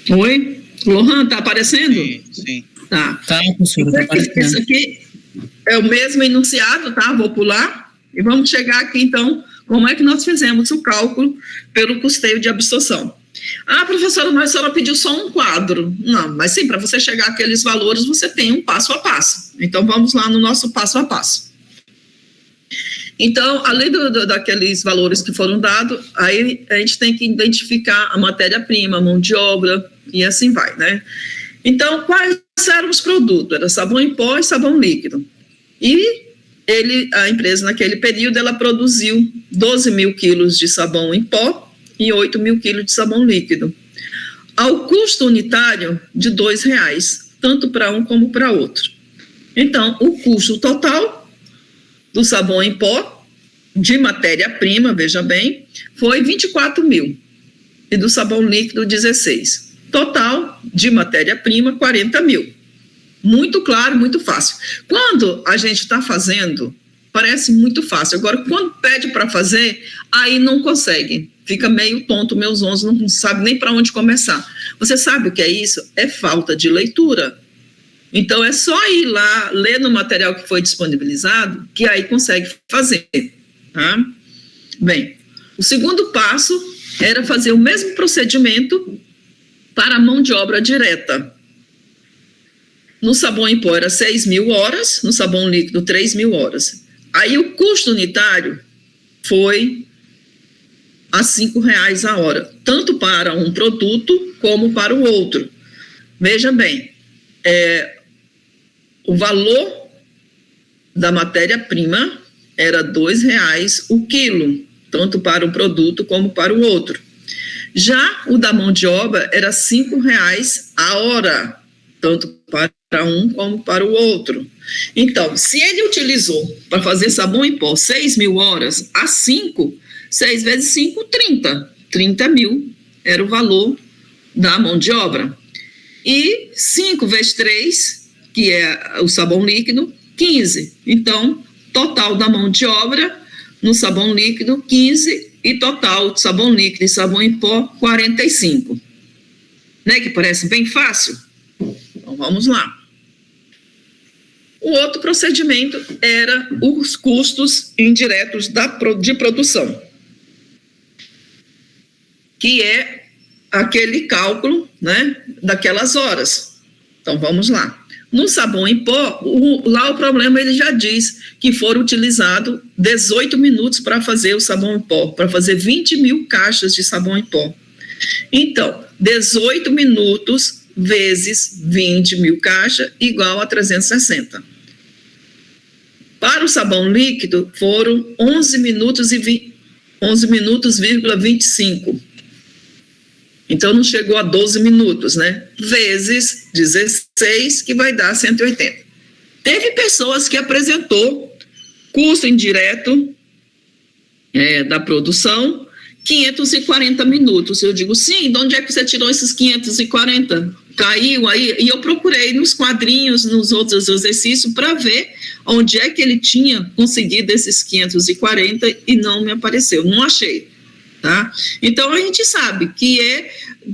Oi? Lohan, tá aparecendo? Sim. Tá. Tá, professora, tá aparecendo. Isso aqui é o mesmo enunciado, tá? Vou pular e vamos chegar aqui, então, como é que nós fizemos o cálculo pelo custeio de absorção. Ah, professora, mas a senhora pediu só um quadro. Não, mas sim, para você chegar àqueles valores, você tem um passo a passo. Então, vamos lá no nosso passo a passo. Então, além daqueles valores que foram dados, aí a gente tem que identificar a matéria-prima, a mão de obra e assim vai, né? Então, quais eram os produtos? Era sabão em pó e sabão líquido. E a empresa, naquele período, ela produziu 12 mil quilos de sabão em pó e 8 mil quilos de sabão líquido, ao custo unitário de R$2, tanto para um como para outro. Então, o custo total do sabão em pó, de matéria-prima, veja bem, foi 24 mil, e do sabão líquido, 16. Total de matéria-prima, 40 mil. Muito claro, muito fácil. Quando a gente está fazendo, parece muito fácil. Agora, quando pede para fazer, aí não consegue. Fica meio tonto, meus 11, não sabe nem para onde começar. Você sabe o que é isso? É falta de leitura. Então, é só ir lá, ler no material que foi disponibilizado, que aí consegue fazer. Tá? Bem, o segundo passo era fazer o mesmo procedimento para a mão de obra direta. No sabão em pó era 6 mil horas, no sabão líquido 3 mil horas. Aí o custo unitário foi a R$5 a hora, tanto para um produto como para o outro. Veja bem, o valor da matéria-prima era R$2 o quilo, tanto para um produto como para o outro. Já o da mão de obra era R$5 a hora, tanto para um como para o outro. Então, se ele utilizou para fazer sabão em pó 6 mil horas, a 5, 6 vezes 5, 30. 30 mil era o valor da mão de obra. E 5 vezes 3, que é o sabão líquido, 15. Então, total da mão de obra no sabão líquido, 15, e total de sabão líquido e sabão em pó, 45. Né, que parece bem fácil? Então, vamos lá. O outro procedimento era os custos indiretos de produção, que é aquele cálculo, né, daquelas horas. Então, vamos lá. No sabão em pó, lá o problema ele já diz que foram utilizados 18 minutos para fazer o sabão em pó, para fazer 20 mil caixas de sabão em pó. Então, 18 minutos vezes 20 mil caixas, igual a 360. Para o sabão líquido, foram 11 minutos, 25. Então, não chegou a 12 minutos, né? Vezes 16, que vai dar 180. Teve pessoas que apresentou custo indireto da produção, 540 minutos. Eu digo, sim, de onde é que você tirou esses 540? Caiu aí? E eu procurei nos quadrinhos, nos outros exercícios, para ver onde é que ele tinha conseguido esses 540 e não me apareceu, não achei. Tá? Então, a gente sabe que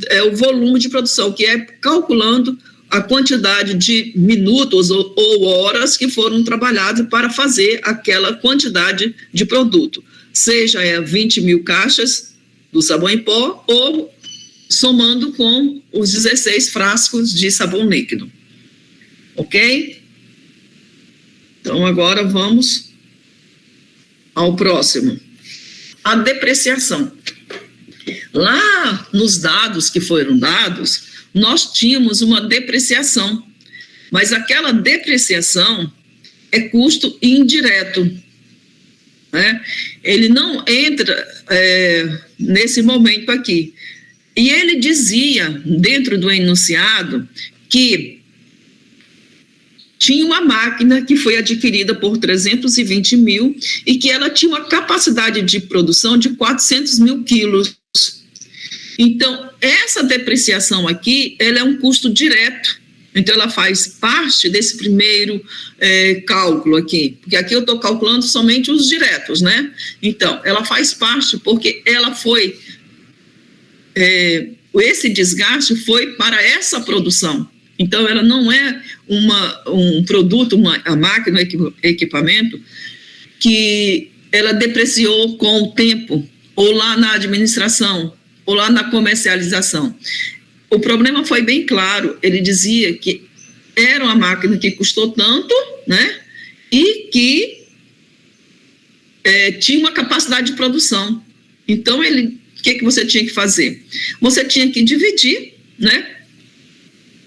é o volume de produção, que é calculando a quantidade de minutos ou horas que foram trabalhados para fazer aquela quantidade de produto, seja 20 mil caixas do sabão em pó ou somando com os 16 frascos de sabão líquido. Ok? Então, agora vamos ao próximo. A depreciação. Lá nos dados que foram dados, nós tínhamos uma depreciação, mas aquela depreciação é custo indireto, né? Ele não entra nesse momento aqui. E ele dizia, dentro do enunciado, que tinha uma máquina que foi adquirida por 320 mil e que ela tinha uma capacidade de produção de 400 mil quilos. Então, essa depreciação aqui, ela é um custo direto. Então, ela faz parte desse primeiro cálculo aqui, porque aqui eu estou calculando somente os diretos, né? Então, ela faz parte porque ela foi esse desgaste foi para essa produção. Então, ela não é um produto, a máquina, equipamento, que ela depreciou com o tempo, ou lá na administração, ou lá na comercialização. O problema foi bem claro, ele dizia que era uma máquina que custou tanto, né, e que tinha uma capacidade de produção. Então, o que você tinha que fazer? Você tinha que dividir, né,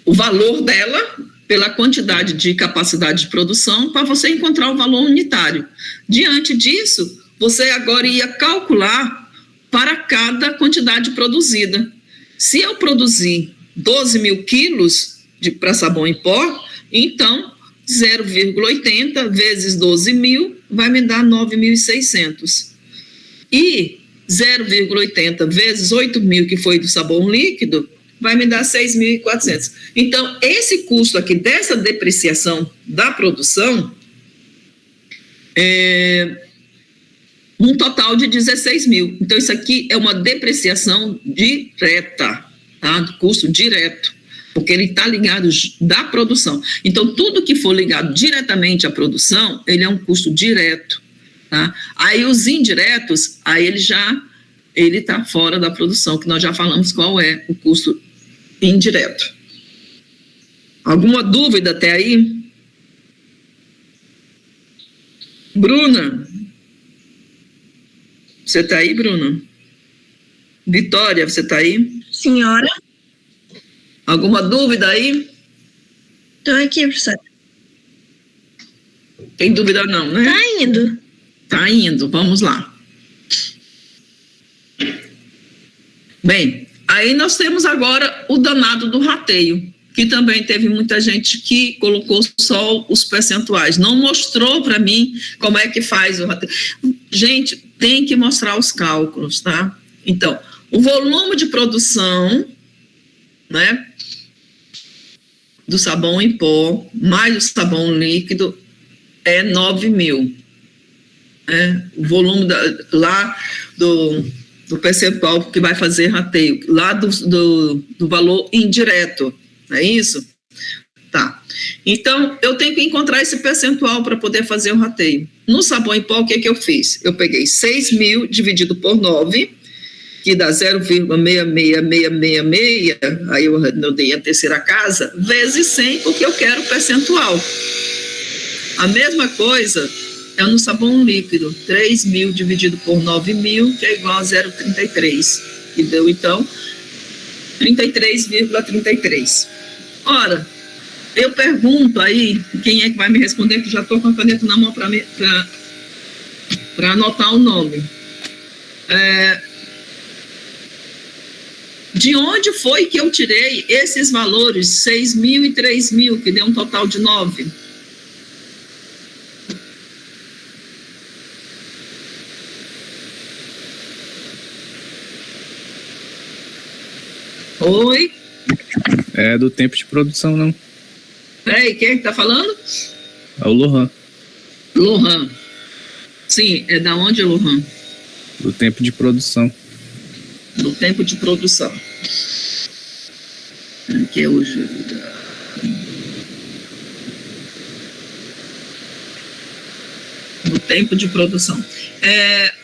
o valor dela pela quantidade de capacidade de produção para você encontrar o valor unitário. Diante disso, você agora ia calcular para cada quantidade produzida. Se eu produzir 12 mil quilos para sabão em pó, então 0,80 vezes 12 mil vai me dar 9.600. E 0,80 vezes 8 mil, que foi do sabão líquido, vai me dar 6.400. Então, esse custo aqui dessa depreciação da produção é um total de 16 mil. Então, isso aqui é uma depreciação direta, tá? Do custo direto, porque ele está ligado da produção. Então, tudo que for ligado diretamente à produção, ele é um custo direto, tá? Aí, os indiretos, aí ele está fora da produção, que nós já falamos qual é o custo indireto. Alguma dúvida até aí? Bruna? Você está aí, Bruna? Vitória, você está aí? Senhora? Alguma dúvida aí? Estou aqui, professora. Tem dúvida não, né? Tá indo. Tá indo, vamos lá. Bem, aí nós temos agora o danado do rateio, que também teve muita gente que colocou só os percentuais, não mostrou para mim como é que faz o rateio. Gente, tem que mostrar os cálculos, tá? Então, o volume de produção, né, do sabão em pó, mais o sabão líquido, é 9 mil. O volume lá do percentual que vai fazer rateio, lá do valor indireto, não é isso? Tá. Então, eu tenho que encontrar esse percentual para poder fazer o rateio. No sabão em pó, o que eu fiz? Eu peguei 6 mil dividido por 9, que dá 0,66666, aí eu dei a terceira casa, vezes 100, porque eu quero percentual. A mesma coisa é no sabão líquido, 3 mil dividido por 9 mil, que é igual a 0,33, que deu, então, 33,33. Ora, eu pergunto aí, quem é que vai me responder, que já estou com a caneta na mão para anotar o nome. De onde foi que eu tirei esses valores, 6 mil e 3 mil, que deu um total de 9? Oi? É do tempo de produção, não. Peraí, quem é que está falando? É o Lohan. Lohan. Sim, é da onde, Lohan? Do tempo de produção. Do tempo de produção. Aqui é o do tempo de produção.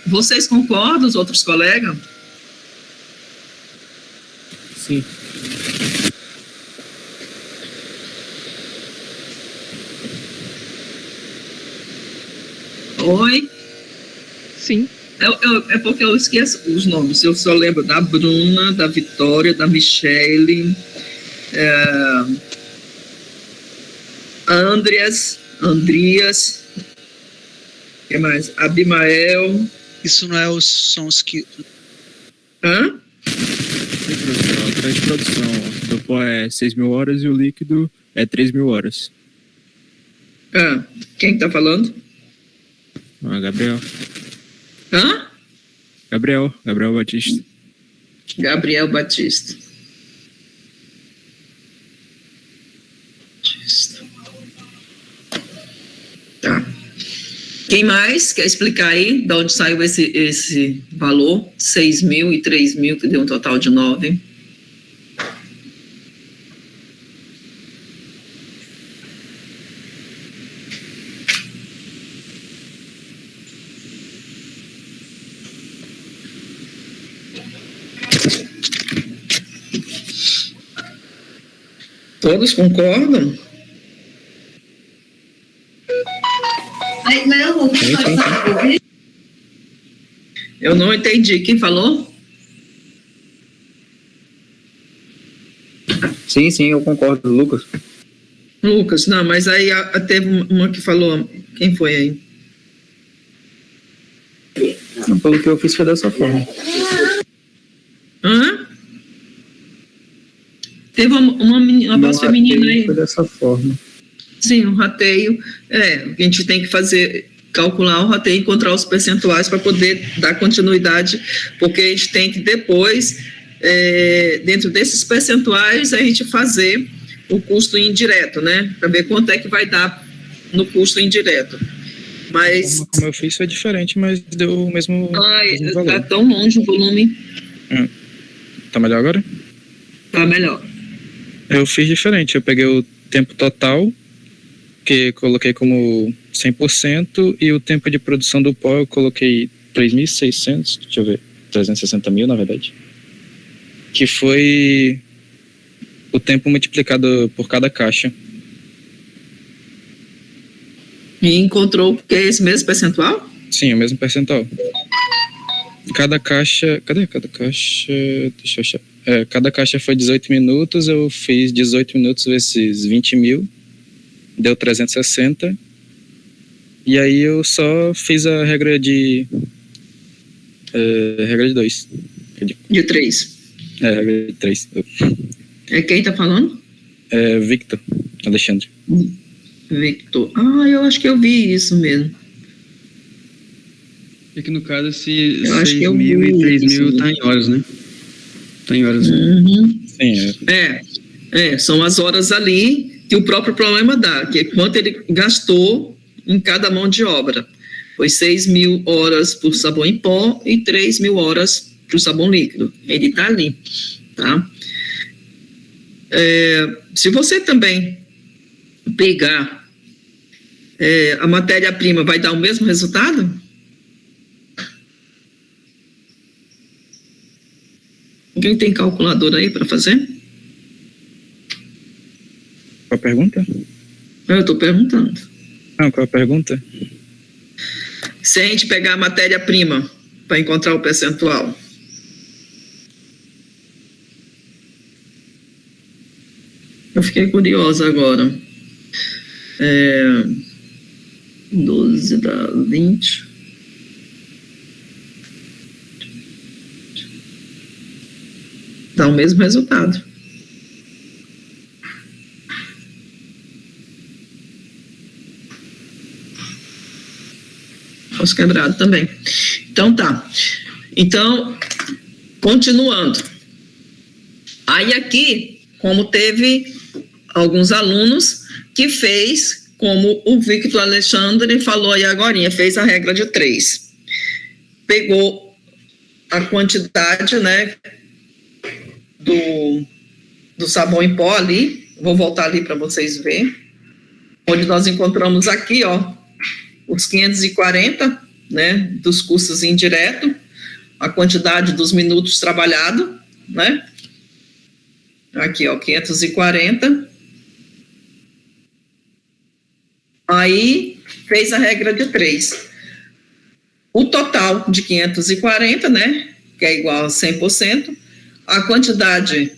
Vocês concordam, os outros colegas? Sim. Oi? Sim. É porque eu esqueço os nomes. Eu só lembro da Bruna, da Vitória, da Michele, Andrias, o que mais? Abimael. Isso não são os que... Hã? A grande produção do pó é 6 mil horas e o líquido é 3 mil horas. Quem está falando? Gabriel. Hã? Gabriel Batista. Gabriel Batista. Tá. Quem mais quer explicar aí de onde saiu esse valor? 6 mil e 3 mil, que deu um total de 9. Todos concordam? Eu não entendi. Quem falou? Sim, eu concordo, Lucas. Lucas, não, mas aí teve uma que falou. Quem foi aí? Pelo que eu fiz foi dessa forma. Hã? Teve uma voz feminina aí. Foi dessa forma. Sim, um rateio. A gente tem que calcular o rateio e encontrar os percentuais para poder dar continuidade, porque a gente tem que depois, dentro desses percentuais, a gente fazer o custo indireto, né? Para ver quanto é que vai dar no custo indireto. Mas... Como eu fiz foi diferente, mas deu o mesmo valor. Tá tão longe o volume. Tá melhor agora? Tá melhor. Eu fiz diferente, eu peguei o tempo total, que coloquei como 100%, e o tempo de produção do pó eu coloquei 3.600, deixa eu ver, 360 mil na verdade, que foi o tempo multiplicado por cada caixa. E encontrou que é esse mesmo percentual? Sim, o mesmo percentual. Cada caixa... Cadê cada caixa? Deixa eu achar. Cada caixa foi 18 minutos, eu fiz 18 minutos vezes 20 mil, deu 360. E aí eu só fiz a regra de... regra de 2. De 3. Regra de 3. É quem tá falando? Victor Alexandre. Victor. Eu acho que eu vi isso mesmo. É que no caso, esse 6 mil e 3 mil tá em horas, né? Tá em horas. Uhum. Sim, são as horas ali que o próprio problema dá, que é quanto ele gastou em cada mão de obra. Foi 6.000 horas por sabão em pó e 3.000 horas para o sabão líquido. Ele está ali, tá? Se você também pegar a matéria-prima, vai dar o mesmo resultado? Alguém tem calculadora aí para fazer? Qual a pergunta? Eu estou perguntando. Qual a pergunta? Se a gente pegar a matéria-prima para encontrar o percentual. Eu fiquei curiosa agora. 12 dá 20. Dá o mesmo resultado. Posso quebrado também. Então tá. Então, continuando. Aí aqui, como teve alguns alunos que fez, como o Victor Alexandre falou aí agorinha, fez a regra de 3. Pegou a quantidade, né, do sabão em pó ali, vou voltar ali para vocês verem, onde nós encontramos aqui, ó, os 540, né, dos custos indiretos, a quantidade dos minutos trabalhados, né, aqui, ó, 540, aí fez a regra de 3. O total de 540, né, que é igual a 100%, a quantidade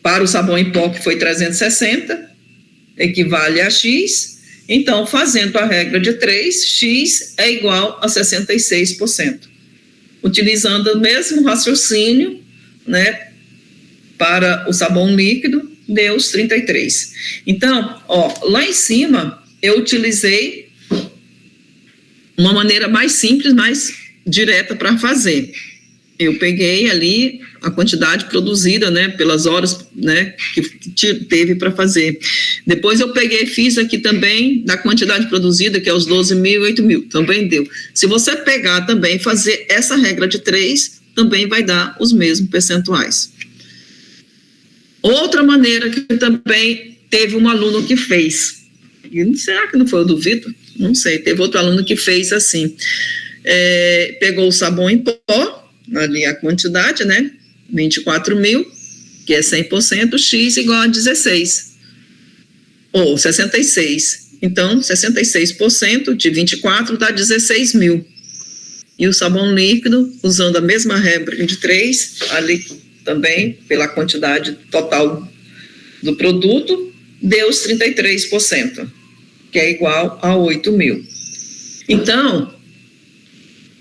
para o sabão em pó, que foi 360, equivale a X. Então, fazendo a regra de 3, X é igual a 66%. Utilizando o mesmo raciocínio, né, para o sabão líquido, deu os 33. Então, ó, lá em cima, eu utilizei uma maneira mais simples, mais direta para fazer. Eu peguei ali a quantidade produzida, né, pelas horas, né, que teve para fazer. Depois eu peguei, fiz aqui também da quantidade produzida, que é os 12.000 e 8.000, também deu. Se você pegar também e fazer essa regra de 3, também vai dar os mesmos percentuais. Outra maneira que também teve um aluno que fez, será que não foi o do Vitor? Não sei, teve outro aluno que fez assim, pegou o sabão em pó, ali a quantidade, né? 24 mil, que é 100%, X igual a 16, ou 66. Então, 66% de 24 dá 16 mil. E o sabão líquido, usando a mesma regra de 3, ali também, pela quantidade total do produto, deu os 33%, que é igual a 8 mil. Então,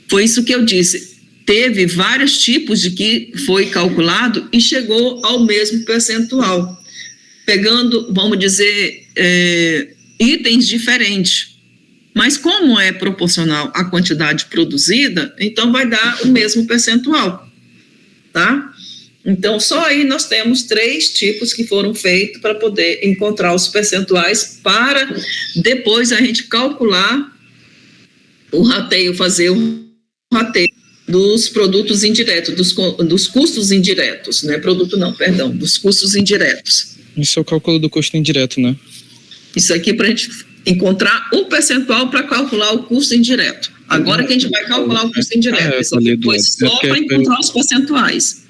foi isso que eu disse. Teve vários tipos de que foi calculado e chegou ao mesmo percentual, pegando, vamos dizer, itens diferentes. Mas como é proporcional à quantidade produzida, então vai dar o mesmo percentual, tá? Então, só aí nós temos 3 tipos que foram feitos para poder encontrar os percentuais, para depois a gente calcular o rateio, fazer o rateio dos produtos indiretos, dos custos indiretos, né? Dos custos indiretos. Isso é o cálculo do custo indireto, né? Isso aqui para a gente encontrar o percentual para calcular o custo indireto. Agora que a gente vai calcular o custo indireto, isso aqui foi só para encontrar os percentuais.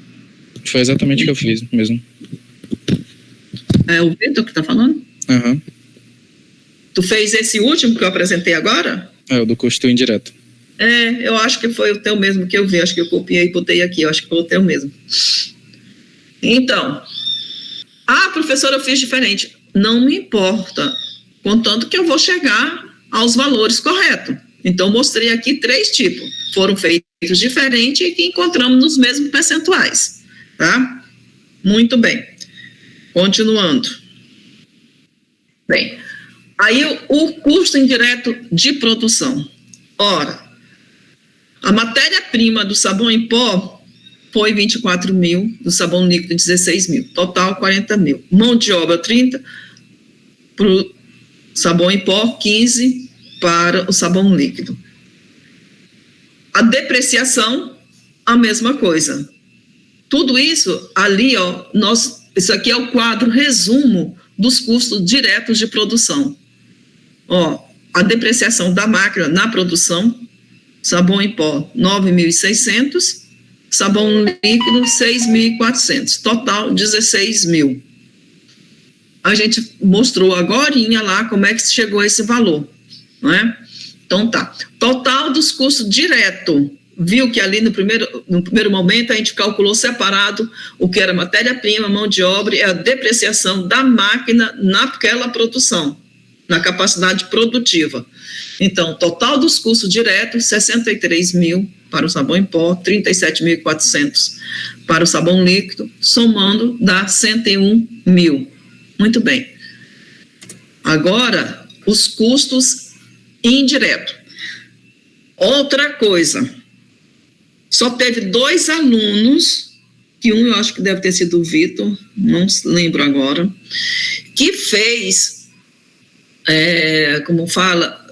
Foi exatamente o que eu fiz mesmo. É o Vitor que está falando? Aham. Tu fez esse último que eu apresentei agora? É, o do custo indireto. Eu acho que foi o teu mesmo que eu vi, acho que eu copiei e botei aqui, eu acho que foi o teu mesmo. Então, professora, eu fiz diferente. Não me importa, contanto que eu vou chegar aos valores corretos. Então, mostrei aqui 3 tipos. Foram feitos diferentes e que encontramos nos mesmos percentuais, tá? Muito bem. Continuando. Bem, aí o custo indireto de produção. Ora, a matéria-prima do sabão em pó foi 24 mil, do sabão líquido 16 mil, total 40 mil. Mão de obra 30 para o sabão em pó, 15 para o sabão líquido. A depreciação, a mesma coisa. Tudo isso ali, ó, isso aqui é o quadro resumo dos custos diretos de produção. Ó, a depreciação da máquina na produção, sabão em pó 9.600, sabão líquido 6.400, total 16 mil. A gente mostrou agorinha lá como é que chegou a esse valor, não é? Então tá, total dos custos direto, viu que ali no primeiro momento a gente calculou separado o que era matéria-prima, mão de obra e a depreciação da máquina naquela produção, na capacidade produtiva. Então, total dos custos diretos, 63 mil para o sabão em pó, 37.400 para o sabão líquido, somando dá 101 mil. Muito bem. Agora, os custos indiretos. Outra coisa, só teve 2 alunos, que um eu acho que deve ter sido o Vitor, não lembro agora, que fez, como fala,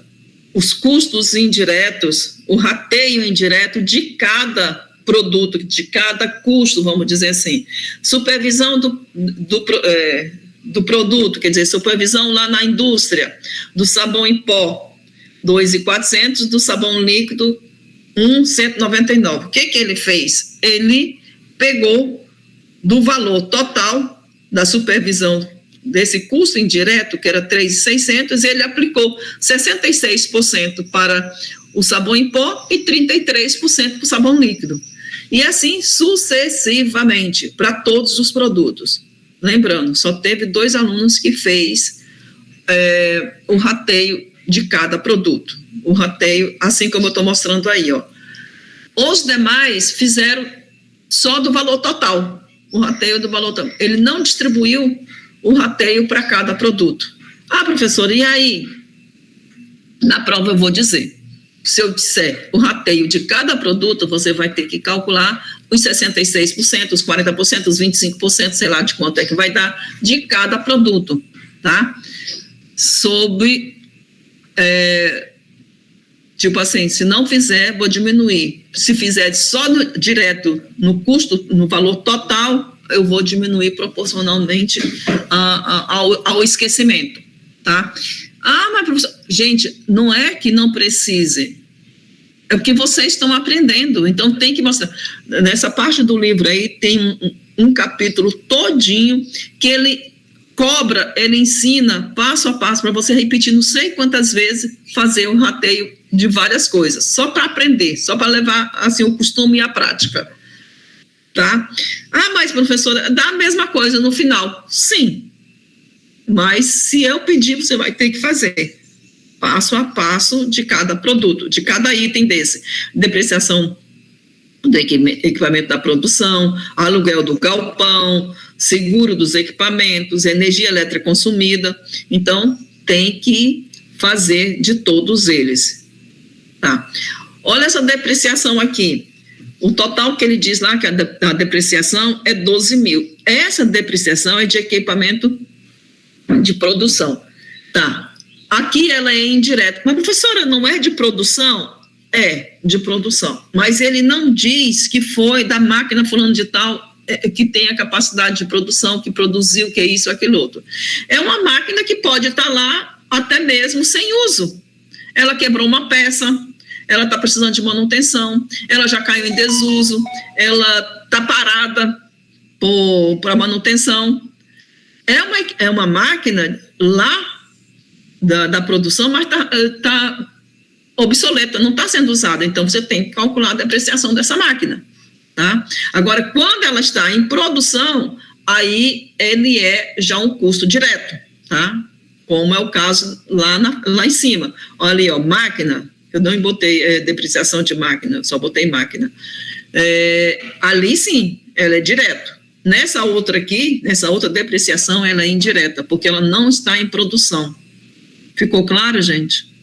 os custos indiretos, o rateio indireto de cada produto, de cada custo, vamos dizer assim. Supervisão do produto, quer dizer, supervisão lá na indústria, do sabão em pó, 2.400, do sabão líquido, 1.199. O que ele fez? Ele pegou do valor total da supervisão desse custo indireto, que era 3.600, ele aplicou 66% para o sabão em pó e 33% para o sabão líquido. E assim sucessivamente, para todos os produtos. Lembrando, só teve 2 alunos que fez o rateio de cada produto. O rateio, assim como eu estou mostrando aí, ó. Os demais fizeram só do valor total, o rateio do valor total. Ele não distribuiu o rateio para cada produto. Professora, e aí? Na prova eu vou dizer. Se eu disser o rateio de cada produto, você vai ter que calcular os 66%, os 40%, os 25%, sei lá de quanto é que vai dar, de cada produto, tá? Tipo assim, se não fizer, vou diminuir. Se fizer só direto no custo, no valor total, eu vou diminuir proporcionalmente ao esquecimento, tá? Mas professor, gente, não é que não precise. É o que vocês estão aprendendo. Então, tem que mostrar. Nessa parte do livro aí, tem um capítulo todinho que ele cobra, ele ensina passo a passo para você repetir não sei quantas vezes, fazer um rateio de várias coisas, só para aprender, só para levar assim, o costume e a prática. Tá? Ah, mas professora, dá a mesma coisa no final. Sim, mas se eu pedir, você vai ter que fazer passo a passo de cada produto, de cada item desse. Depreciação do equipamento da produção, aluguel do galpão, seguro dos equipamentos, energia elétrica consumida. Então, tem que fazer de todos eles. Tá? Olha essa depreciação aqui. O total que ele diz lá, que a depreciação é 12 mil. Essa depreciação é de equipamento de produção. Tá. Aqui ela é indireta. Mas, professora, não é de produção? É, de produção. Mas ele não diz que foi da máquina fulano de tal, que tem a capacidade de produção, que produziu, que é isso, aquilo outro. É uma máquina que pode estar lá até mesmo sem uso. Ela quebrou uma peça, ela está precisando de manutenção, ela já caiu em desuso, ela está parada para manutenção. É uma máquina lá da produção, mas está obsoleta, não está sendo usada. Então, você tem que calcular a depreciação dessa máquina. Tá? Agora, quando ela está em produção, aí ele é já um custo direto, tá? Como é o caso lá em cima. Olha ali, ó, máquina, eu não botei depreciação de máquina, só botei máquina. Ali sim, ela é direto. Nessa outra aqui, nessa outra depreciação, ela é indireta, porque ela não está em produção. Ficou claro, gente?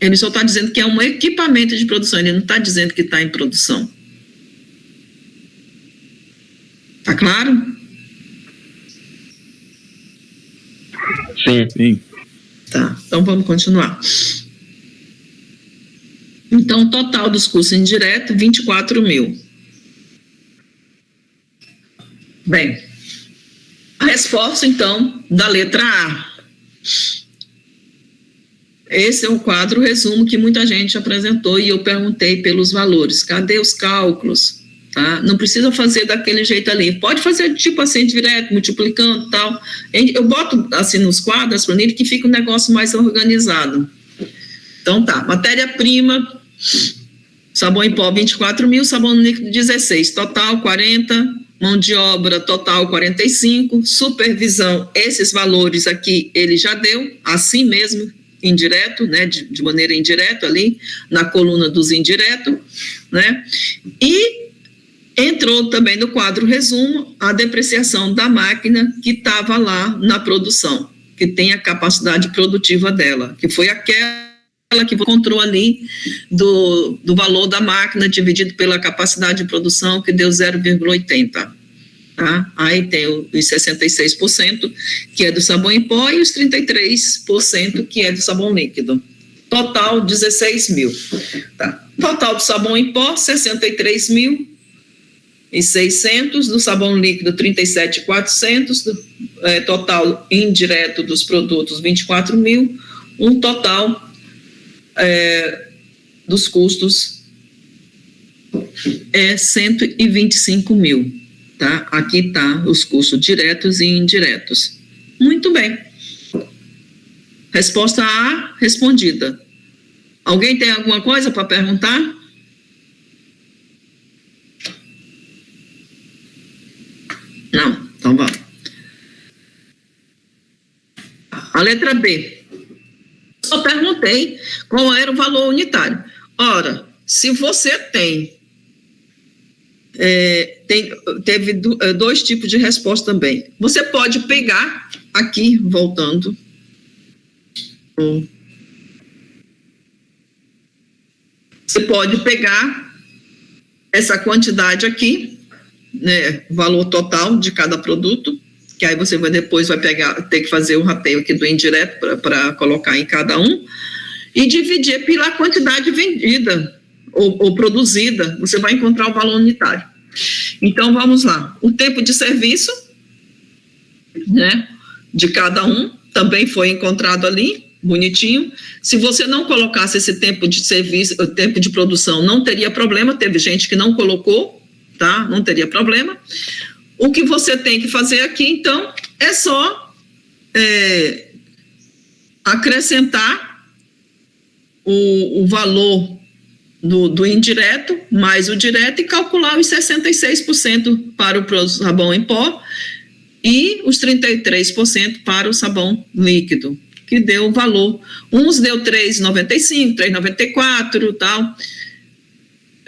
Ele só está dizendo que é um equipamento de produção, ele não está dizendo que está em produção. Tá claro? Sim. Tá, então vamos continuar. Então, o total dos custos indiretos, 24 mil. Bem, a resposta, então, da letra A. Esse é o quadro resumo que muita gente apresentou e eu perguntei pelos valores. Cadê os cálculos? Tá? Não precisa fazer daquele jeito ali. Pode fazer tipo assim, direto, multiplicando e tal. Eu boto assim nos quadros, planilha, que fica um negócio mais organizado. Então tá, matéria-prima, sabão em pó 24 mil, sabão líquido 16, total 40, mão de obra total 45, supervisão, esses valores aqui ele já deu, assim mesmo, indireto, né, de maneira indireta ali, na coluna dos indiretos, né, e entrou também no quadro resumo a depreciação da máquina que estava lá na produção, que tem a capacidade produtiva dela, que foi aquela que encontrou ali do valor da máquina dividido pela capacidade de produção, que deu 0,80. Tá? Aí tem os 66%, que é do sabão em pó, e os 33%, que é do sabão líquido. Total, 16 mil. Tá? Total do sabão em pó, 63.600, do sabão líquido, 37.400, total indireto dos produtos, 24 mil, um total dos custos é 125 mil. Tá? Aqui está os custos diretos e indiretos. Muito bem. Resposta A, respondida. Alguém tem alguma coisa para perguntar? Não? Então vamos. A letra B. Só perguntei qual era o valor unitário. Ora, se você teve dois tipos de resposta também. Você pode pegar aqui, voltando. Você pode pegar essa quantidade aqui, né, valor total de cada produto, que aí você depois vai ter que fazer o rateio aqui do indireto para colocar em cada um, e dividir pela quantidade vendida ou produzida, você vai encontrar o valor unitário. Então, vamos lá. O tempo de serviço, né, de cada um, também foi encontrado ali, bonitinho. Se você não colocasse esse tempo de serviço, o tempo de produção, não teria problema. Teve gente que não colocou, tá? Não teria problema. O que você tem que fazer aqui, então, é só acrescentar o valor do indireto mais o direto e calcular os 66% para o sabão em pó e os 33% para o sabão líquido, que deu o valor. Uns deu 3,95, 3,94 tal,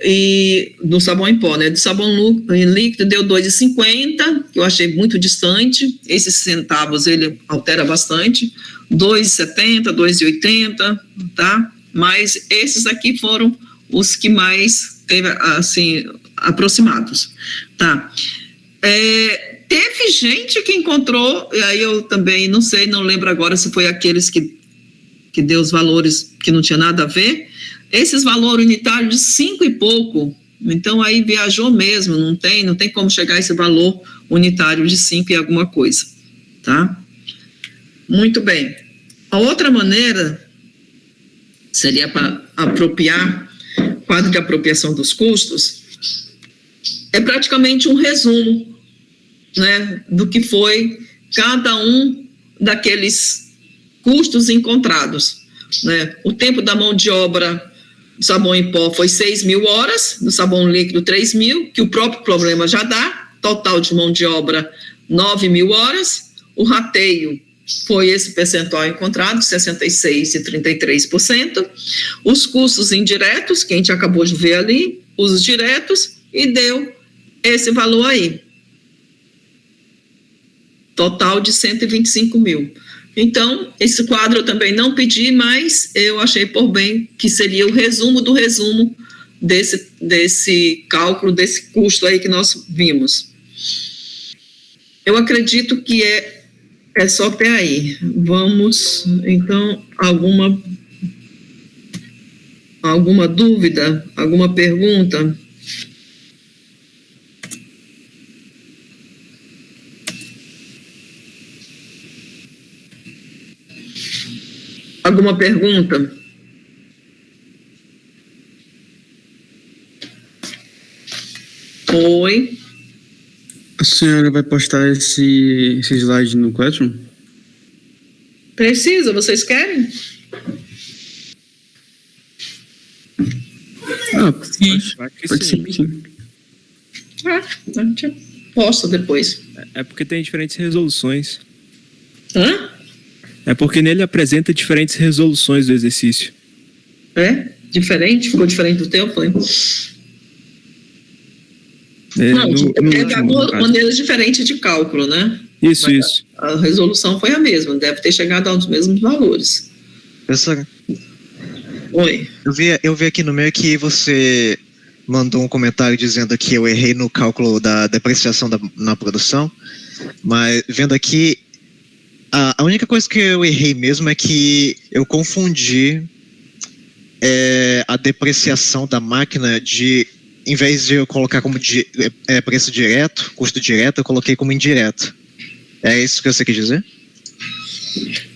e do sabão em pó, né? Do sabão líquido deu 2,50, que eu achei muito distante. Esses centavos ele altera bastante, 2,70, 2,80, tá? Mas esses aqui foram os que mais teve, assim, aproximados, tá? Teve gente que encontrou, e aí eu também não sei, não lembro agora se foi aqueles que deu os valores que não tinha nada a ver, esses valores unitários de 5 e pouco, então aí viajou mesmo, não tem como chegar a esse valor unitário de 5 e alguma coisa, tá? Muito bem. A outra maneira seria para apropriar, quadro de apropriação dos custos, é praticamente um resumo, né, do que foi cada um daqueles custos encontrados, né? O tempo da mão de obra do sabão em pó foi 6.000 horas, do sabão líquido 3.000, que o próprio problema já dá, total de mão de obra 9.000 horas, o rateio foi esse percentual encontrado, 66% e 33%, os custos indiretos, que a gente acabou de ver ali, os diretos, e deu esse valor aí, total de 125 mil. Então, esse quadro eu também não pedi, mas eu achei por bem que seria o resumo do resumo desse cálculo, desse custo aí que nós vimos. Eu acredito que é só até aí. Vamos, então, alguma dúvida, alguma pergunta? Alguma pergunta? Oi. A senhora vai postar esse slide no Classroom? Precisa, vocês querem? Sim. Pode ser, sim. A gente posta depois. É porque tem diferentes resoluções. Hã? É porque nele apresenta diferentes resoluções do exercício. Diferente? Ficou diferente do teu? Foi? Não, pega maneiras diferentes de cálculo, né? Isso. A resolução foi a mesma, deve ter chegado aos mesmos valores. Professora, Oi. eu vi aqui no meio que você mandou um comentário dizendo que eu errei no cálculo da depreciação na produção, mas vendo aqui, a única coisa que eu errei mesmo é que eu confundi a depreciação da máquina em vez de eu colocar como preço direto, custo direto, eu coloquei como indireto. É isso que você quis dizer?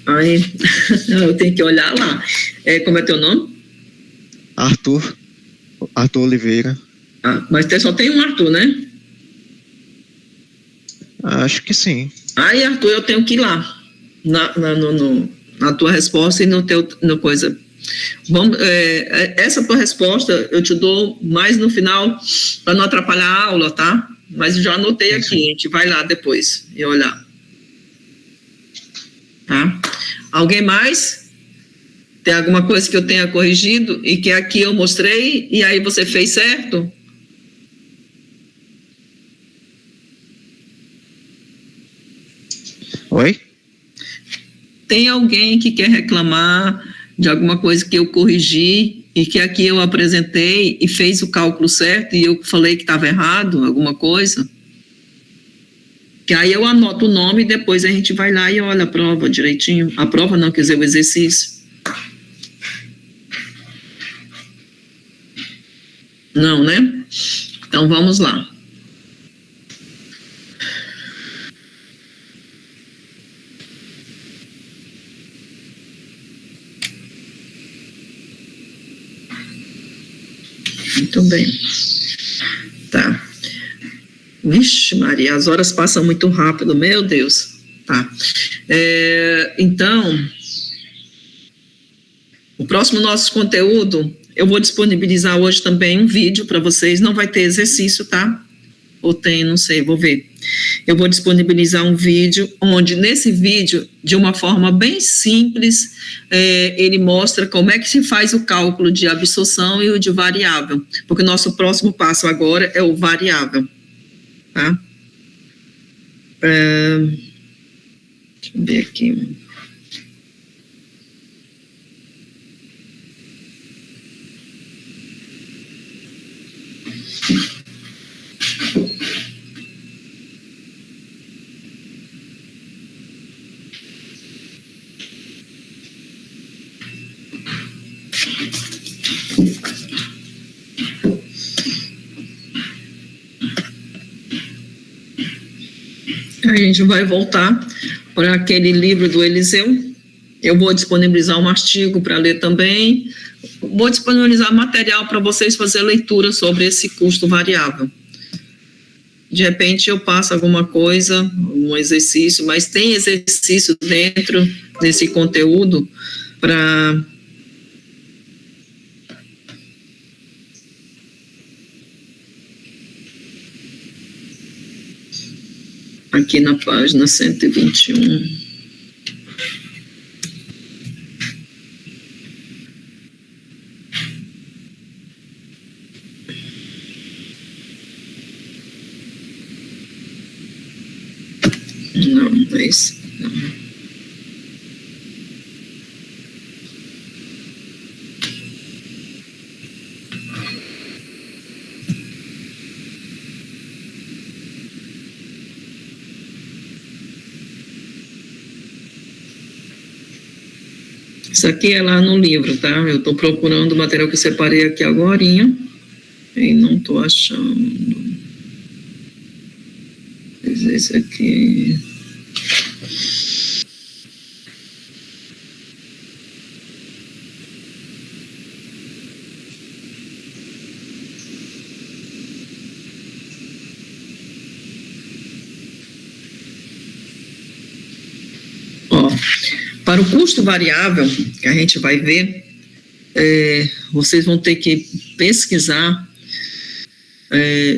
Aí, eu tenho que olhar lá. Como é teu nome? Arthur Oliveira. Mas só tem um Arthur, né? Acho que sim. Aí, Arthur, eu tenho que ir lá na tua resposta e no coisa. Vamos, essa tua resposta eu te dou mais no final para não atrapalhar a aula, tá? Mas já anotei aqui, a gente vai lá depois e olhar. Tá? Alguém mais? Tem alguma coisa que eu tenha corrigido e que aqui eu mostrei e aí você fez certo? Oi? Tem alguém que quer reclamar de alguma coisa que eu corrigi e que aqui eu apresentei e fez o cálculo certo e eu falei que estava errado, alguma coisa? Que aí eu anoto o nome e depois a gente vai lá e olha a prova direitinho. A prova não, quer dizer, o exercício. Não, né? Então vamos lá. Muito bem. Tá. Vixe, Maria, as horas passam muito rápido, meu Deus. Tá. Então, o próximo nosso conteúdo, eu vou disponibilizar hoje também um vídeo para vocês, não vai ter exercício, tá? Ou tem, não sei, vou ver. Eu vou disponibilizar um vídeo, onde nesse vídeo, de uma forma bem simples, ele mostra como é que se faz o cálculo de absorção e o de variável, porque o nosso próximo passo agora é o variável, tá? Deixa eu ver aqui. A gente vai voltar para aquele livro do Eliseu. Eu vou disponibilizar um artigo para ler também. Vou disponibilizar material para vocês fazer leitura sobre esse custo variável. De repente eu passo alguma coisa, um exercício, mas tem exercício dentro desse conteúdo para... Aqui na página 121. Não é isso. Não. Isso aqui é lá no livro, tá? Eu estou procurando o material que eu separei aqui agorinha e não estou achando. Mas esse aqui... Para o custo variável, que a gente vai ver, vocês vão ter que pesquisar,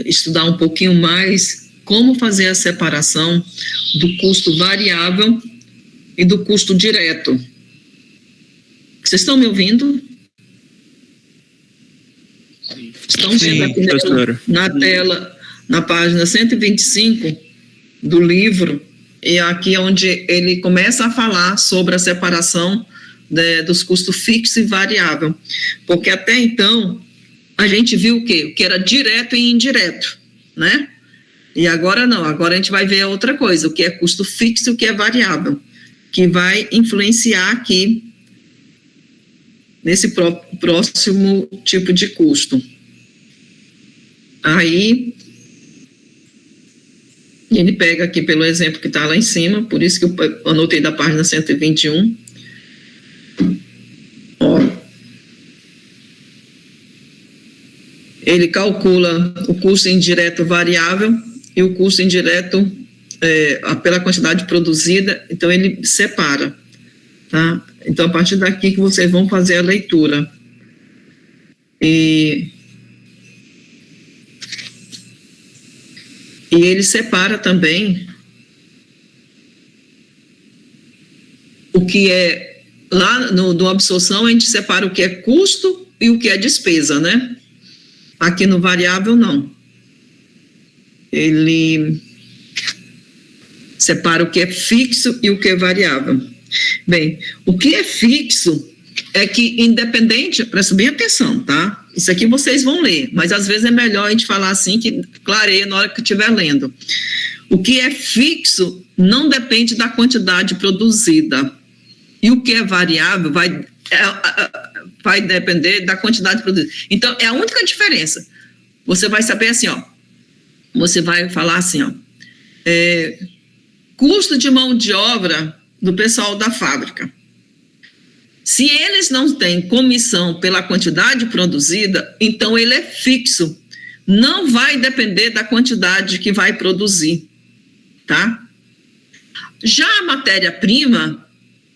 estudar um pouquinho mais como fazer a separação do custo variável e do custo direto. Vocês estão me ouvindo? Estão vendo aqui na tela, na página 125 do livro, e aqui é onde ele começa a falar sobre a separação dos custos fixos e variável. Porque até então, a gente viu o quê? O que era direto e indireto, né? E agora não, agora a gente vai ver outra coisa, o que é custo fixo e o que é variável, que vai influenciar aqui nesse próximo tipo de custo. Aí... ele pega aqui pelo exemplo que está lá em cima, por isso que eu anotei da página 121. Ó. Ele calcula o custo indireto variável e o custo indireto pela quantidade produzida, então ele separa, tá? Então, a partir daqui que vocês vão fazer a leitura. E ele separa também o que é, lá no absorção, a gente separa o que é custo e o que é despesa, né? Aqui no variável, não. Ele separa o que é fixo e o que é variável. Bem, o que é fixo é que, independente, presta bem atenção, tá? Isso aqui vocês vão ler, mas às vezes é melhor a gente falar assim, que clareia na hora que estiver lendo. O que é fixo não depende da quantidade produzida. E o que é variável vai depender da quantidade produzida. Então, é a única diferença. Você vai saber assim, ó. Você vai falar assim, ó. Custo de mão de obra do pessoal da fábrica. Se eles não têm comissão pela quantidade produzida, então ele é fixo. Não vai depender da quantidade que vai produzir, tá? Já a matéria-prima,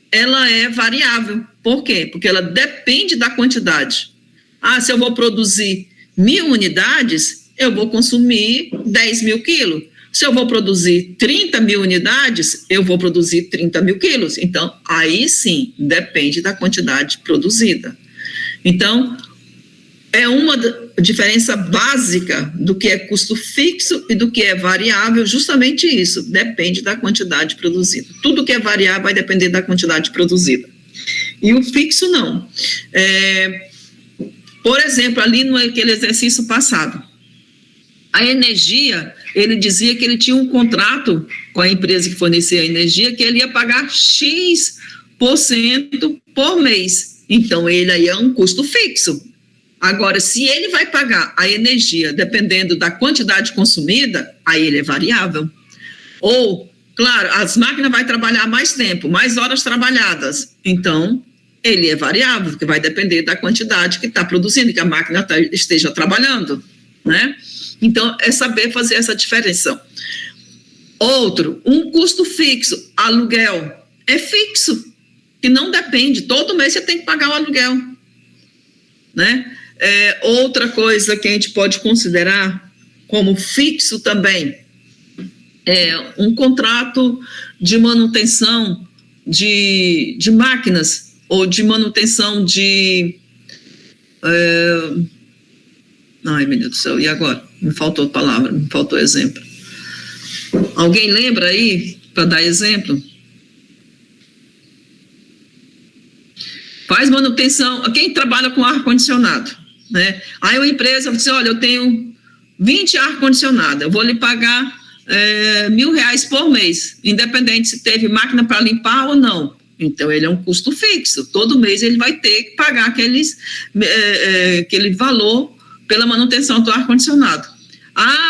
ela é variável. Por quê? Porque ela depende da quantidade. Se eu vou produzir 1.000 unidades, eu vou consumir 10.000 quilos. Se eu vou produzir 30.000 unidades, eu vou produzir 30.000 quilos. Então, aí sim, depende da quantidade produzida. Então, é uma diferença básica do que é custo fixo e do que é variável, justamente isso, depende da quantidade produzida. Tudo que é variável vai depender da quantidade produzida. E o fixo não. Por exemplo, ali naquele exercício passado, a energia, ele dizia que ele tinha um contrato com a empresa que fornecia a energia, que ele ia pagar X% por mês. Então, ele aí é um custo fixo. Agora, se ele vai pagar a energia dependendo da quantidade consumida, aí ele é variável. Ou, claro, as máquinas vão trabalhar mais tempo, mais horas trabalhadas. Então, ele é variável, porque vai depender da quantidade que está produzindo, que a máquina esteja trabalhando, né? Então, é saber fazer essa diferença. Outro, um custo fixo, aluguel, é fixo, que não depende, todo mês você tem que pagar o aluguel, né? Outra coisa que a gente pode considerar como fixo também é um contrato de manutenção de máquinas ou de manutenção de... Ai, meu Deus do céu, e agora? Me faltou palavra, me faltou exemplo. Alguém lembra aí, para dar exemplo? Faz manutenção, quem trabalha com ar-condicionado, né? Aí uma empresa diz, olha, eu tenho 20 ar-condicionado, eu vou lhe pagar R$1.000 por mês, independente se teve máquina para limpar ou não. Então, ele é um custo fixo. Todo mês ele vai ter que pagar aquele valor pela manutenção do ar-condicionado.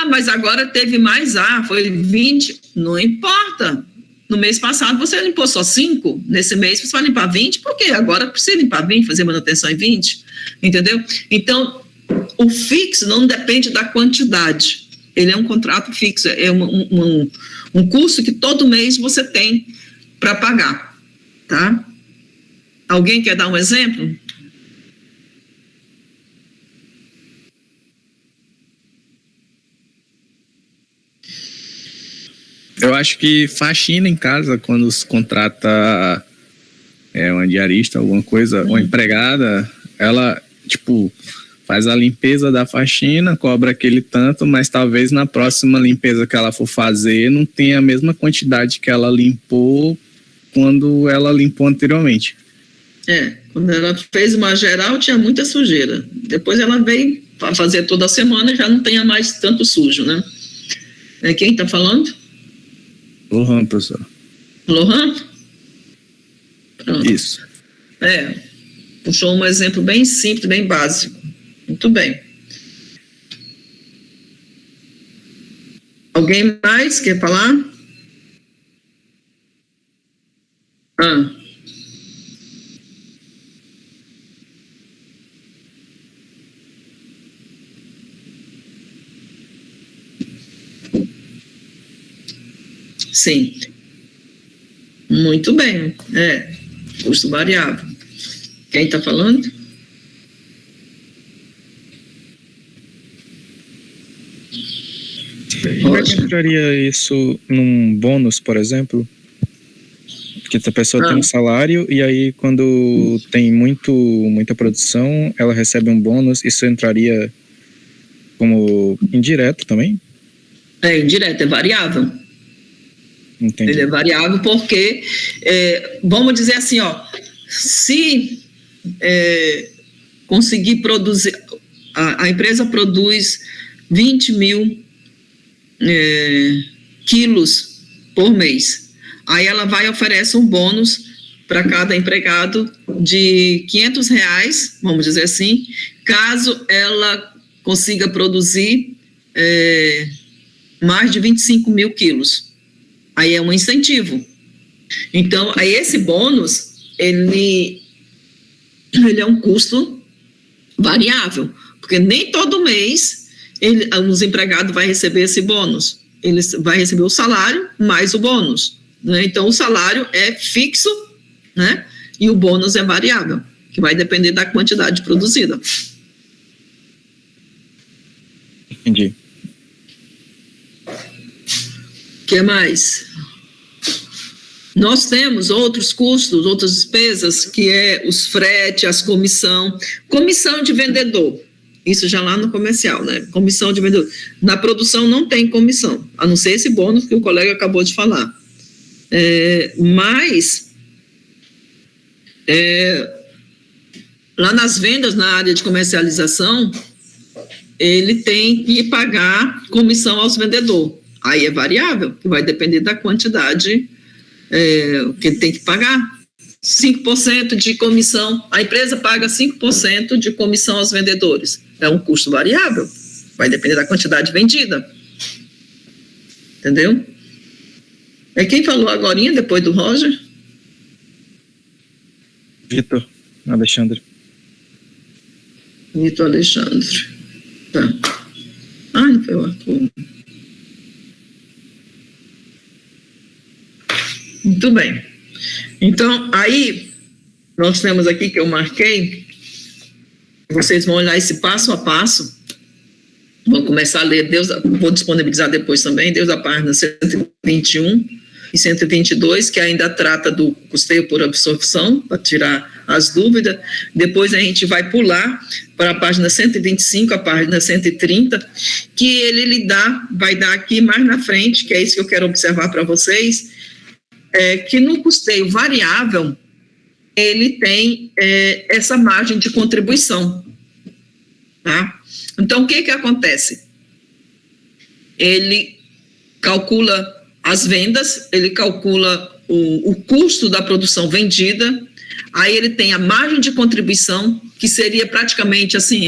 Mas agora teve mais ar, foi 20. Não importa. No mês passado você limpou só 5, nesse mês você vai limpar 20, porque agora precisa limpar 20, fazer manutenção em 20, entendeu? Então, o fixo não depende da quantidade. Ele é um contrato fixo, é um custo que todo mês você tem para pagar, tá? Alguém quer dar um exemplo? Eu acho que faxina em casa, quando se contrata uma diarista, alguma coisa, uma empregada, ela, faz a limpeza da faxina, cobra aquele tanto, mas talvez na próxima limpeza que ela for fazer não tenha a mesma quantidade que ela limpou quando ela limpou anteriormente. Quando ela fez uma geral, tinha muita sujeira. Depois ela veio para fazer toda semana, já não tenha mais tanto sujo, né? Quem está falando? Lohan, professor. Lohan? Pronto. Isso. Puxou um exemplo bem simples, bem básico. Muito bem. Alguém mais quer falar? Sim. Muito bem. Custo variável. Quem está falando? Como é que entraria isso num bônus, por exemplo? Que a pessoa tem um salário e aí quando tem muita produção, ela recebe um bônus. Isso entraria como indireto também? Indireto, é variável. Entendi. Ele é variável porque, vamos dizer assim, se conseguir produzir, a empresa produz 20.000 quilos por mês. Aí ela vai e oferece um bônus para cada empregado de R$500, vamos dizer assim, caso ela consiga produzir mais de 25.000 quilos. Aí é um incentivo. Então, aí esse bônus, ele ele é um custo variável, porque nem todo mês os empregados vai receber esse bônus. Ele vai receber o salário mais o bônus, né? Então, o salário é fixo, né? E o bônus é variável, que vai depender da quantidade produzida. Entendi. O que mais? Nós temos outros custos, outras despesas, que é os fretes, as comissão de vendedor. Isso já lá no comercial, né? Comissão de vendedor. Na produção não tem comissão, a não ser esse bônus que o colega acabou de falar. Lá nas vendas, na área de comercialização, ele tem que pagar comissão aos vendedores. Aí é variável, que vai depender da quantidade que ele tem que pagar. 5% de comissão, a empresa paga 5% de comissão aos vendedores. É um custo variável, vai depender da quantidade vendida. Entendeu? Quem falou agorinha, depois do Roger? Vitor Alexandre. Vitor Alexandre. Tá. Não foi o Arthur. Muito bem. Então, aí, nós temos aqui que eu marquei, vocês vão olhar esse passo a passo, vão começar a ler, vou disponibilizar depois também, Deus a página 121 e 122, que ainda trata do custeio por absorção, para tirar as dúvidas. Depois a gente vai pular para a página 125, a página 130, que ele vai dar aqui mais na frente, que é isso que eu quero observar para vocês, que no custeio variável, ele tem essa margem de contribuição. Tá? Então, o que acontece? Ele calcula as vendas, ele calcula o custo da produção vendida, aí ele tem a margem de contribuição, que seria praticamente assim,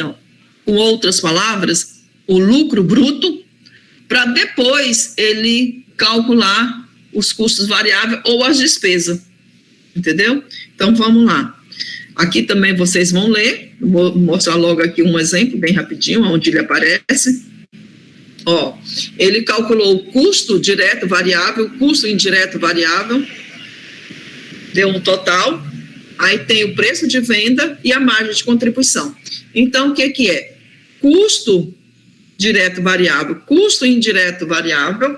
com outras palavras, o lucro bruto, para depois ele calcular os custos variáveis ou as despesas, entendeu? Então, vamos lá. Aqui também vocês vão ler, vou mostrar logo aqui um exemplo, bem rapidinho, onde ele aparece. Ele calculou o custo direto variável, custo indireto variável, deu um total, aí tem o preço de venda e a margem de contribuição. Então, o que é? Custo direto variável, custo indireto variável,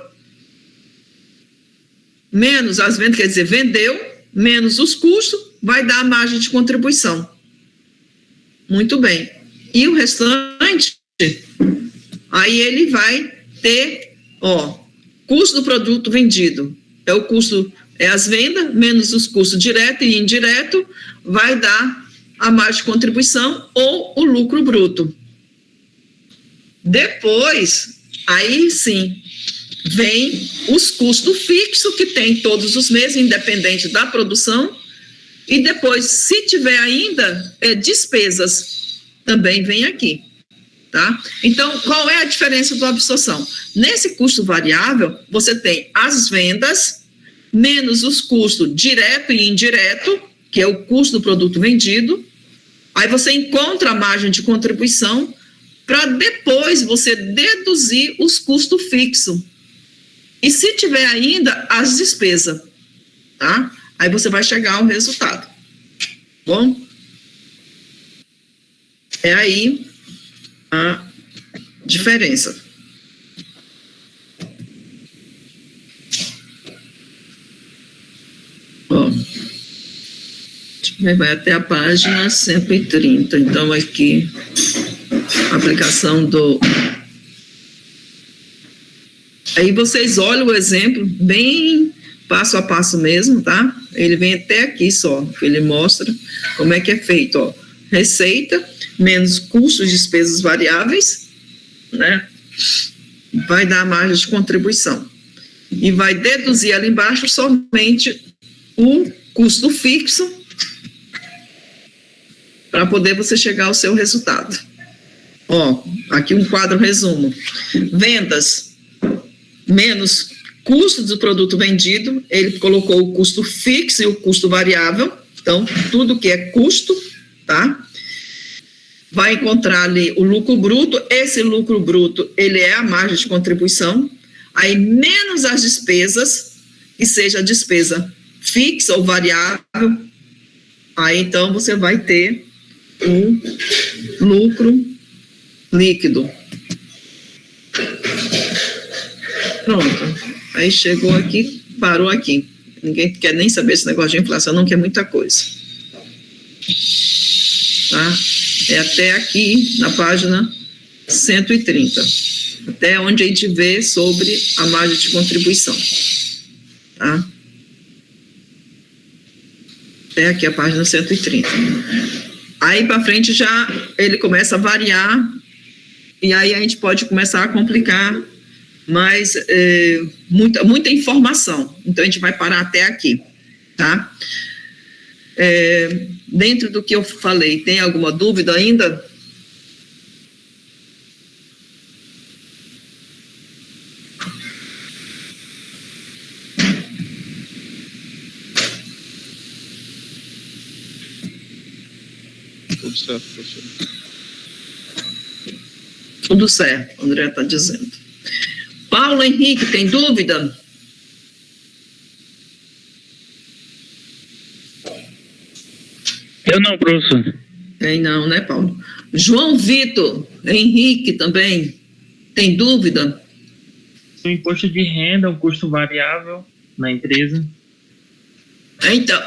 menos as vendas, quer dizer, vendeu, menos os custos, vai dar a margem de contribuição. Muito bem. E o restante, aí ele vai ter, custo do produto vendido. O custo, as vendas, menos os custos direto e indireto, vai dar a margem de contribuição ou o lucro bruto. Depois, aí sim, vem os custos fixos que tem todos os meses, independente da produção, e depois, se tiver ainda, despesas, também vem aqui, tá? Então, qual é a diferença da absorção? Nesse custo variável, você tem as vendas, menos os custos direto e indireto, que é o custo do produto vendido, aí você encontra a margem de contribuição, para depois você deduzir os custos fixos. E se tiver ainda as despesas, tá? Aí você vai chegar ao resultado. Bom? É aí a diferença. Bom, vai até a página 130. Então, aqui, a aplicação do... Aí vocês olham o exemplo, bem passo a passo mesmo, tá? Ele vem até aqui só, ele mostra como é que é feito, Receita, menos custos e despesas variáveis, né? Vai dar a margem de contribuição. E vai deduzir ali embaixo somente o custo fixo para poder você chegar ao seu resultado. Aqui um quadro resumo. Vendas menos custo do produto vendido, ele colocou o custo fixo e o custo variável. Então, tudo que é custo tá? Vai encontrar ali o lucro bruto. Esse lucro bruto, ele é a margem de contribuição, aí menos as despesas, que seja despesa fixa ou variável, aí então você vai ter um lucro líquido. Pronto. Aí chegou aqui, parou aqui. Ninguém quer nem saber esse negócio de inflação, não, que é muita coisa. Tá? É até aqui, na página 130. Até onde a gente vê sobre a margem de contribuição. Tá? Até aqui a página 130. Aí para frente já ele começa a variar, e aí a gente pode começar a complicar, mas muita informação. Então a gente vai parar até aqui, tá? Dentro do que eu falei, tem alguma dúvida ainda? Tudo certo, professor. Tudo certo, o André está dizendo. Paulo Henrique, tem dúvida? Eu não, professor. Tem não, né, Paulo? João Vitor Henrique também, tem dúvida? O imposto de renda é um custo variável na empresa. Então,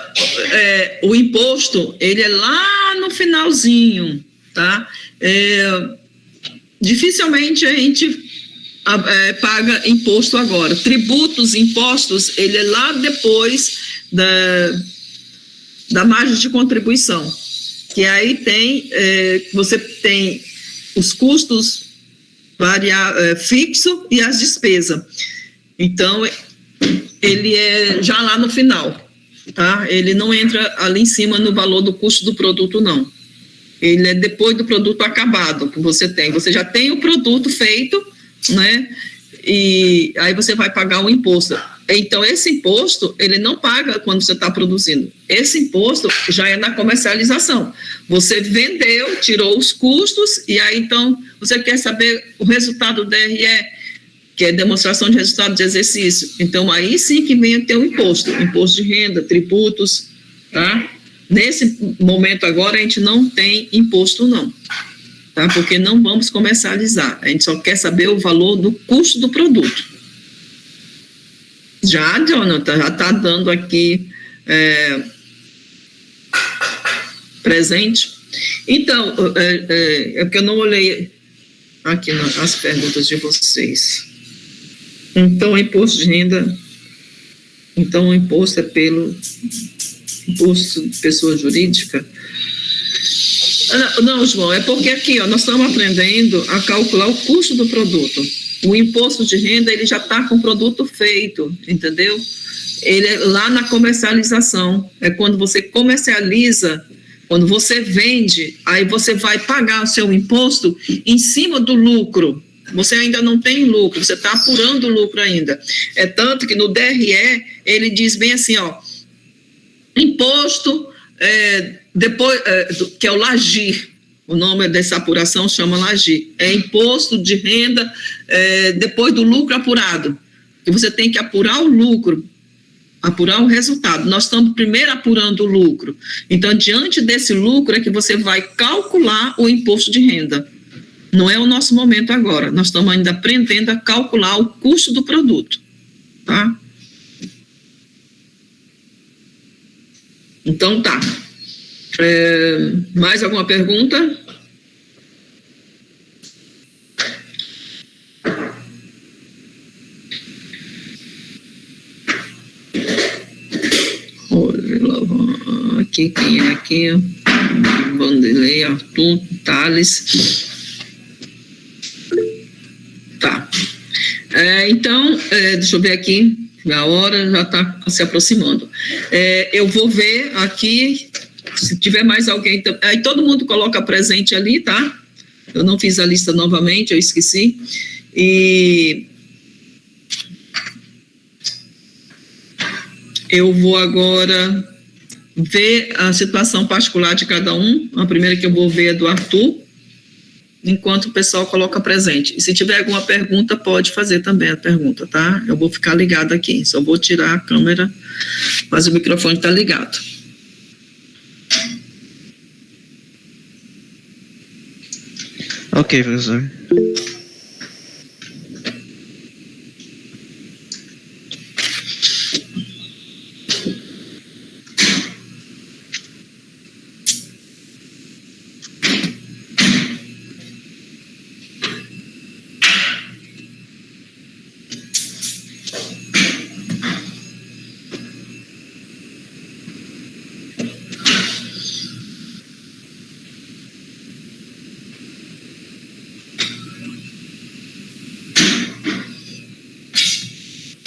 o imposto, ele é lá no finalzinho, tá? Dificilmente a gente paga imposto agora. Tributos, impostos, ele é lá depois da margem de contribuição, que aí tem, você tem os custos fixo e as despesas. Então, ele é já lá no final, tá? Ele não entra ali em cima no valor do custo do produto, não. Ele é depois do produto acabado que você tem. Você já tem o produto feito, né? E aí você vai pagar o imposto. Então, esse imposto, ele não paga quando você está produzindo. Esse imposto já é na comercialização. Você vendeu, tirou os custos, e aí, então, você quer saber o resultado do DRE, que é demonstração de resultado de exercício. Então, aí sim que vem a ter o imposto de renda, tributos, tá? Nesse momento agora, a gente não tem imposto, não, tá? Porque não vamos comercializar. A gente só quer saber o valor do custo do produto. Já, Jonathan, já está dando aqui presente. Então, é porque eu não olhei aqui as perguntas de vocês. Então, imposto de renda. Então, o imposto é pelo imposto de pessoa jurídica. Não, João, é porque aqui, nós estamos aprendendo a calcular o custo do produto. O imposto de renda, ele já está com o produto feito, entendeu? Ele é lá na comercialização. É quando você comercializa, quando você vende, aí você vai pagar o seu imposto em cima do lucro. Você ainda não tem lucro, você está apurando o lucro ainda. É tanto que no DRE, ele diz bem assim, imposto, depois, que é o LAGIR. O nome dessa apuração chama LAGIR. É imposto de renda depois do lucro apurado. E você tem que apurar o lucro, apurar o resultado. Nós estamos primeiro apurando o lucro. Então, diante desse lucro é que você vai calcular o imposto de renda. Não é o nosso momento agora. Nós estamos ainda aprendendo a calcular o custo do produto. Tá? Então, tá. Mais alguma pergunta? Aqui, quem é aqui? Vanderlei, Arthur, Thales. Tá. Então, deixa eu ver aqui. A hora já está se aproximando. Eu vou ver aqui. Se tiver mais alguém, aí todo mundo coloca presente ali, tá? Eu não fiz a lista novamente, eu esqueci. E eu vou agora ver a situação particular de cada um. A primeira que eu vou ver é do Arthur, enquanto o pessoal coloca presente. E se tiver alguma pergunta, pode fazer também a pergunta, tá? Eu vou ficar ligado aqui, só vou tirar a câmera, mas o microfone está ligado. Ok, professor.